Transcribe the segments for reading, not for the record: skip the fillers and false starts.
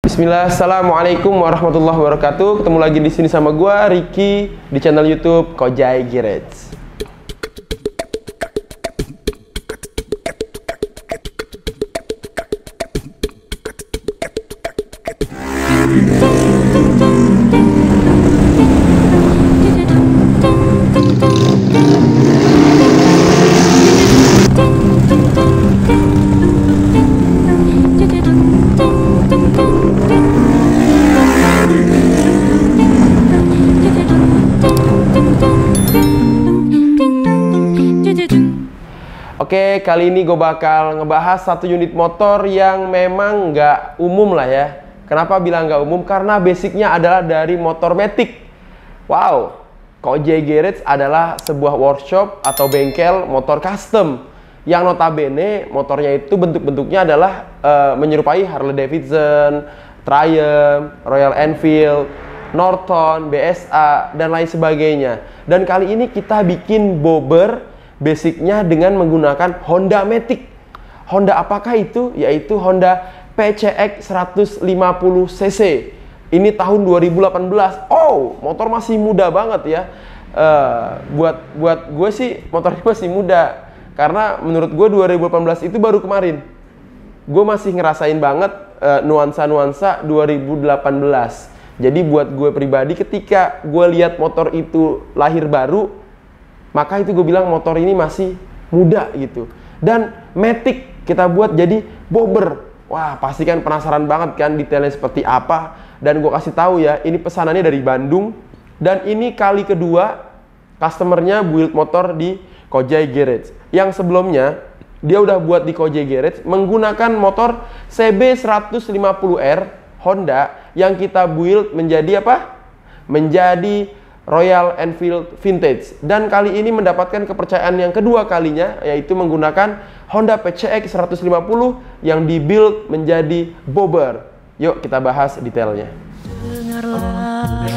Bismillah, assalamualaikum warahmatullahi wabarakatuh. Ketemu lagi di sini sama gua Ricky di channel YouTube Kojai Garage. Oke, kali ini gue bakal ngebahas satu unit motor yang memang nggak umum lah ya. Kenapa bilang nggak umum? Karena basicnya adalah dari motor Matic. Wow, Kojai Garage adalah sebuah workshop atau bengkel motor custom yang notabene motornya itu bentuk-bentuknya adalah menyerupai Harley Davidson, Triumph, Royal Enfield, Norton, BSA, dan lain sebagainya. Dan kali ini kita bikin bobber basicnya dengan menggunakan Honda Matic. Honda apakah itu? Yaitu Honda PCX 150cc. Ini tahun 2018. Oh, motor masih muda banget ya. Buat gue sih motor ini masih muda. Karena menurut gue 2018 itu baru kemarin. Gue masih ngerasain banget nuansa-nuansa 2018. Jadi buat gue pribadi ketika gue lihat motor itu lahir baru, maka itu gue bilang motor ini masih muda gitu. Dan Matic kita buat jadi bobber. Wah, pasti kan penasaran banget kan detailnya seperti apa. Dan gue kasih tahu ya, ini pesanannya dari Bandung. Dan ini kali kedua customernya build motor di Kojai Garage. Yang sebelumnya dia udah buat di Kojai Garage menggunakan motor CB150R Honda yang kita build menjadi apa? Menjadi Royal Enfield Vintage. Dan kali ini mendapatkan kepercayaan yang kedua kalinya, yaitu menggunakan Honda PCX 150 yang dibuild menjadi bobber. Yuk kita bahas detailnya. Dengarlah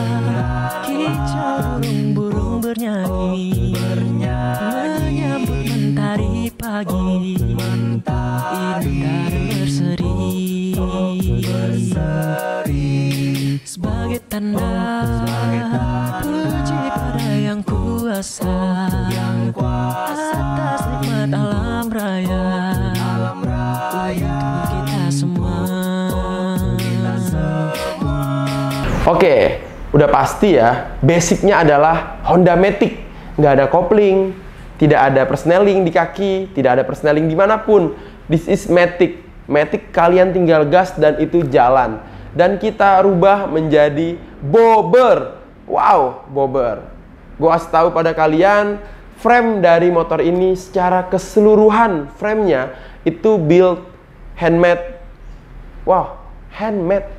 kicau burung bernyanyi, menyambut mentari pagi, indah dan berseri, sebagai tanda puji pada yang kuasa atas nikmat alam raya untuk kita semua. Oke, udah pasti ya, basicnya adalah Honda Matic. Nggak ada kopling, tidak ada persneling di kaki, tidak ada persneling dimanapun. This is Matic. Matic kalian tinggal gas dan itu jalan. Dan kita rubah menjadi bobber. Wow, bobber. Gue kasih tahu pada kalian, frame dari motor ini secara keseluruhan framenya itu build handmade. Wow, handmade.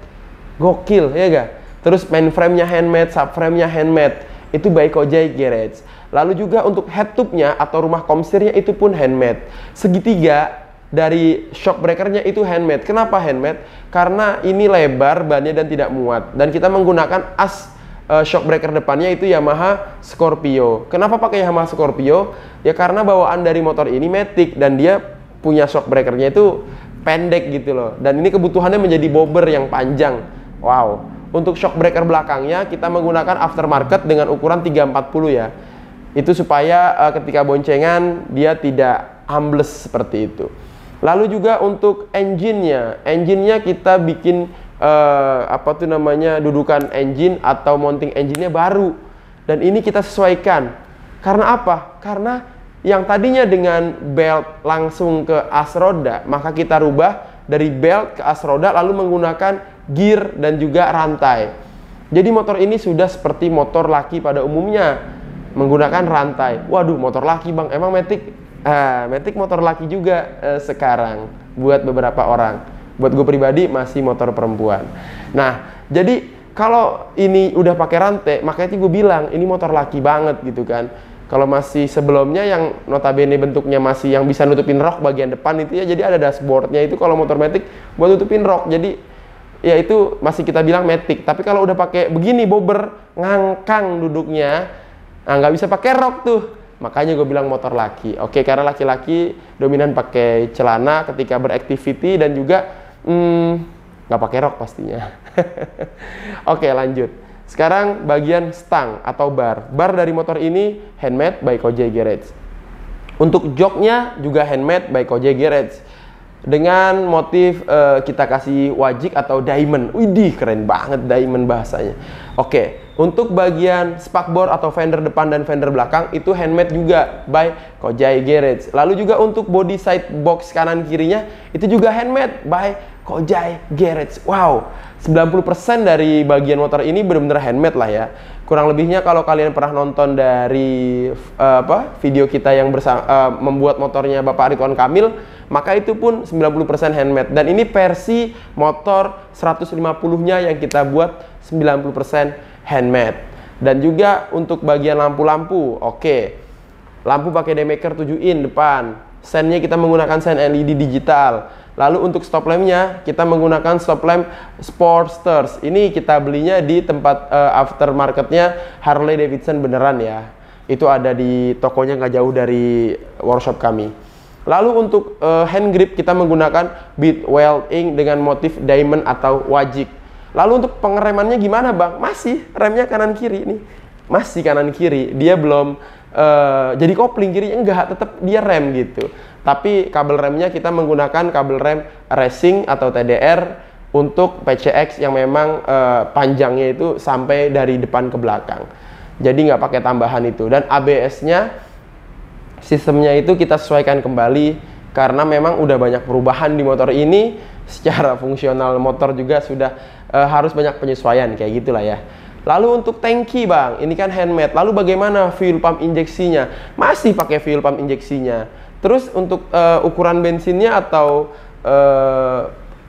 Gokil, ya gak? Terus mainframe-nya handmade, subframe-nya handmade. Itu by Kojai Garage. Lalu juga untuk head tube-nya atau rumah komsirnya itu pun handmade. Segitiga dari shock breaker-nya itu handmade. Kenapa handmade? Karena ini lebar bannya dan tidak muat. Dan kita menggunakan as shock breaker depannya itu Yamaha Scorpio. Kenapa pakai Yamaha Scorpio? Ya karena bawaan dari motor ini Matic dan dia punya shock breaker-nya itu pendek gitu loh. Dan ini kebutuhannya menjadi bobber yang panjang. Wow. Untuk shock breaker belakangnya kita menggunakan aftermarket dengan ukuran 340 ya. Itu supaya ketika boncengan dia tidak ambles seperti itu. Lalu juga untuk engine-nya kita bikin apa tuh namanya, dudukan engine atau mounting engine-nya baru. Dan ini kita sesuaikan. Karena apa? Karena yang tadinya dengan belt langsung ke as roda, maka kita rubah dari belt ke as roda lalu menggunakan gear dan juga rantai. Jadi motor ini sudah seperti motor laki pada umumnya, menggunakan rantai. Waduh, motor laki bang, emang Matic? Matic motor laki juga sekarang buat beberapa orang. Buat gue pribadi masih motor perempuan. Nah, jadi kalau ini udah pakai rantai, makanya gue bilang ini motor laki banget gitu kan. Kalau masih sebelumnya yang notabene bentuknya masih yang bisa nutupin rok bagian depan itu ya, jadi ada dashboardnya itu kalau motor Matic buat nutupin rok. Jadi ya itu masih kita bilang Matic. Tapi kalau udah pakai begini bobber, ngangkang duduknya, nah nggak bisa pakai rok tuh. Makanya gue bilang motor laki. Oke, karena laki-laki dominan pakai celana ketika beraktiviti dan juga nggak pakai rok pastinya. Oke, lanjut. Sekarang bagian stang atau bar. Bar dari motor ini handmade by Kojai Garage. Untuk joknya juga handmade by Kojai Garage. Dengan motif kita kasih wajik atau diamond. Widih, keren banget diamond bahasanya. Oke, untuk bagian spakbor atau fender depan dan fender belakang itu handmade juga by Kojai Garage. Lalu juga untuk body side box kanan kirinya itu juga handmade by Kojai Garage. Wow, 90% dari bagian motor ini benar-benar handmade lah ya. Kurang lebihnya kalau kalian pernah nonton dari video kita yang membuat motornya Bapak Ridwan Kamil, maka itu pun 90% handmade. Dan ini versi motor 150-nya yang kita buat 90% handmade. Dan juga untuk bagian lampu-lampu, oke. Lampu pakai Demaker 7 in depan. Sennya kita menggunakan sen LED digital. Lalu untuk stop lampnya kita menggunakan stop lamp Sportsters. Ini kita belinya di tempat aftermarketnya Harley Davidson beneran ya. Itu ada di tokonya nggak jauh dari workshop kami. Lalu untuk hand grip kita menggunakan bead welding dengan motif diamond atau wajik. Lalu untuk pengeremannya gimana bang? Masih remnya kanan kiri nih. Masih kanan kiri. Dia belum jadi kopling kiri enggak, tetap dia rem gitu. Tapi kabel remnya kita menggunakan kabel rem racing atau TDR untuk PCX yang memang panjangnya itu sampai dari depan ke belakang. Jadi nggak pakai tambahan itu. Dan ABS-nya sistemnya itu kita sesuaikan kembali karena memang udah banyak perubahan di motor ini. Secara fungsional motor juga sudah harus banyak penyesuaian kayak gitulah ya. Lalu untuk tangki bang, ini kan handmade. Lalu bagaimana fuel pump injeksinya? Masih pakai fuel pump injeksinya. Terus untuk ukuran bensinnya atau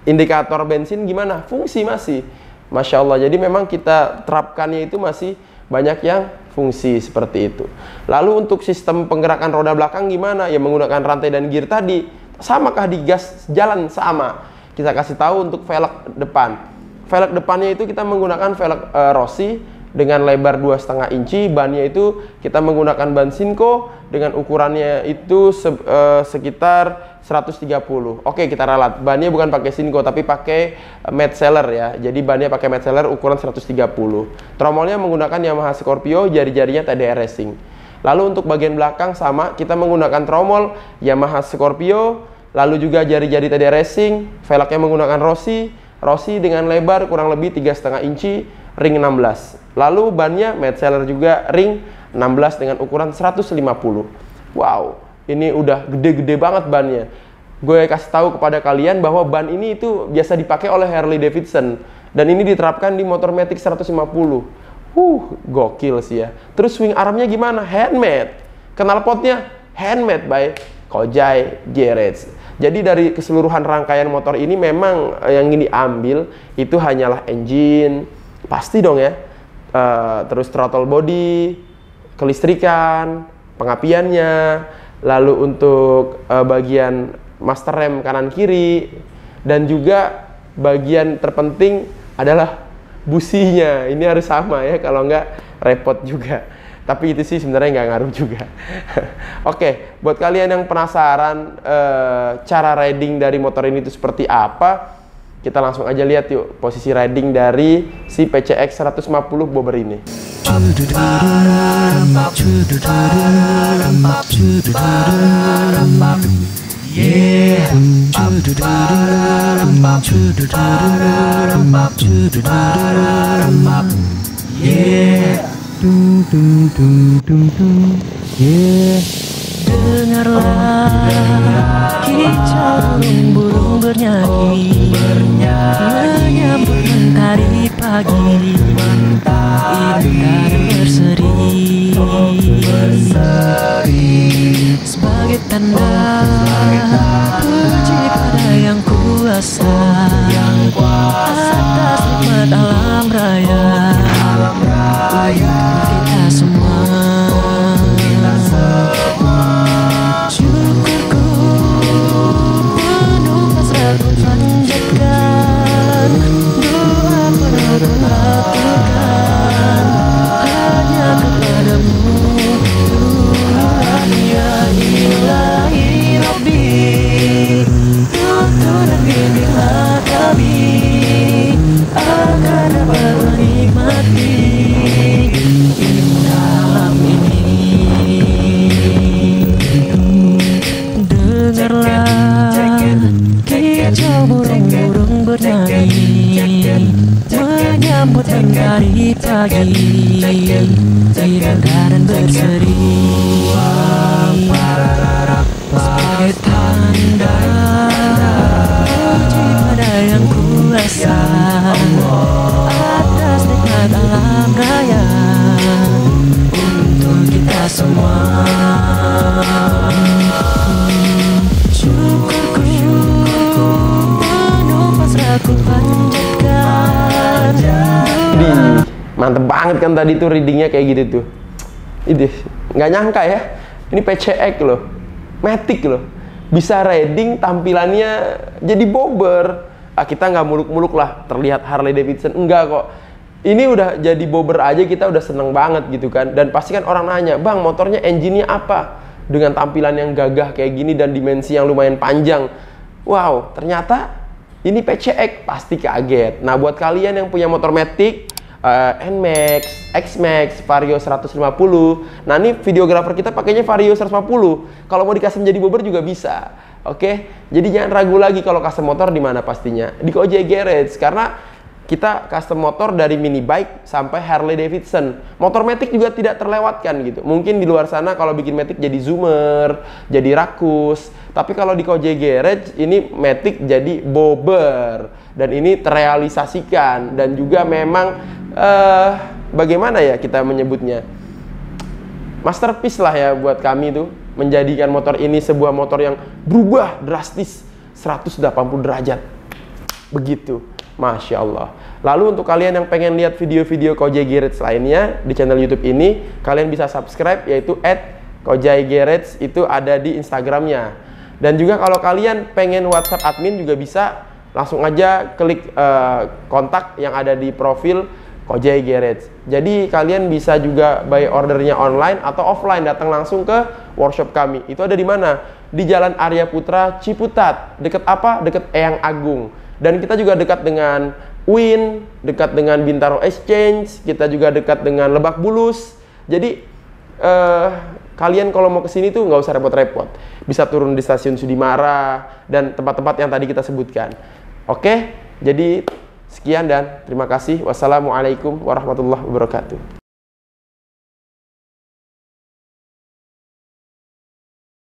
indikator bensin gimana? Fungsi masih. Masya Allah, jadi memang kita terapkannya itu masih banyak yang fungsi seperti itu. Lalu untuk sistem penggerakan roda belakang gimana? Ya menggunakan rantai dan gear tadi. Samakah di gas jalan? Sama. Kita kasih tahu untuk velg depan. Velg depannya itu kita menggunakan velg Rossi dengan lebar 2,5 inci. Bannya itu kita menggunakan ban Sinco dengan ukurannya itu sekitar 130. Oke, kita ralat. Bannya bukan pakai Sinco tapi pakai Matte Seller ya. Jadi bannya pakai Matte Seller ukuran 130. Tromolnya menggunakan Yamaha Scorpio, jari-jarinya TDR Racing. Lalu untuk bagian belakang sama, kita menggunakan tromol Yamaha Scorpio, lalu juga jari-jari TDR Racing. Velgnya menggunakan Rossi dengan lebar kurang lebih 3,5 inci, ring 16. Lalu bannya Matte Seller juga ring 16 dengan ukuran 150. Wow, ini udah gede-gede banget bannya. Gue kasih tahu kepada kalian bahwa ban ini itu biasa dipakai oleh Harley Davidson dan ini diterapkan di motor Matic 150. Gokil sih ya. Terus swing armnya gimana? Handmade. Knalpotnya handmade by Kojai Garage. Jadi dari keseluruhan rangkaian motor ini memang yang ini ambil itu hanyalah engine, pasti dong ya. Terus throttle body, kelistrikan, pengapiannya, lalu untuk bagian master rem kanan kiri, dan juga bagian terpenting adalah businya. Ini harus sama ya, kalau nggak repot juga. Tapi itu sih sebenarnya nggak ngaruh juga. Oke, buat kalian yang penasaran cara riding dari motor ini itu seperti apa, kita langsung aja lihat yuk posisi riding dari si PCX 150 bobber ini. Dengarlah kicau burung bernyanyi menyambut mentari pagi, indah berseri sebagai tanda puji pada yang kuasa atas nikmat alam raya untuk kita semua. Syukurku penuh hasrat panjatkan, doa penuh lakukan hanya kepadamu Tuhan ya ilahi Rabbi, tuntunan bimbinglah kami malam dari pagi, tidak dan berseri sebagai tanda puji pada yang kuasa atas nikmat alam raya untuk kita semua. Syukurku penuh pasrah ku panjatkan. Mantep banget kan tadi tuh readingnya kayak gitu tuh. Ini nggak nyangka ya, ini PCX loh, Matic loh, bisa reading tampilannya jadi bobber. Kita nggak muluk-muluk lah terlihat Harley Davidson, enggak kok. Ini udah jadi bobber aja kita udah seneng banget gitu kan. Dan pasti kan orang nanya, bang motornya engine-nya apa? Dengan tampilan yang gagah kayak gini dan dimensi yang lumayan panjang. Wow, ternyata ini PCX, pasti kaget. Nah buat kalian yang punya motor Matic, NMAX, XMAX, Vario 150. Nah ini videografer kita pakainya Vario 150. Kalau mau dikasih menjadi bobber juga bisa. Oke, jadi jangan ragu lagi kalau custom motor di mana pastinya di Kojai Garage, karena kita custom motor dari mini bike sampai Harley Davidson. Motor Matic juga tidak terlewatkan gitu. Mungkin di luar sana kalau bikin Matic jadi Zoomer, jadi Rakus. Tapi kalau di Kojai Garage ini Matic jadi bobber. Dan ini terrealisasikan. Dan juga memang bagaimana ya kita menyebutnya, masterpiece lah ya buat kami tuh, menjadikan motor ini sebuah motor yang berubah drastis 180 derajat begitu. Masya Allah. Lalu untuk kalian yang pengen lihat video-video Kojai Garage lainnya di channel YouTube ini, kalian bisa subscribe, yaitu @KojaiGarage, itu ada di Instagramnya. Dan juga kalau kalian pengen WhatsApp admin juga bisa, langsung aja klik kontak yang ada di profil Kojai Garage. Jadi kalian bisa juga buy ordernya online atau offline, datang langsung ke workshop kami. Itu ada di mana? Di Jalan Arya Putra, Ciputat. Dekat apa? Dekat Eyang Agung. Dan kita juga dekat dengan UIN, dekat dengan Bintaro Exchange, kita juga dekat dengan Lebak Bulus. Jadi kalian kalau mau kesini tuh nggak usah repot-repot. Bisa turun di stasiun Sudimara dan tempat-tempat yang tadi kita sebutkan. Oke, jadi sekian dan terima kasih. Wassalamualaikum warahmatullahi wabarakatuh.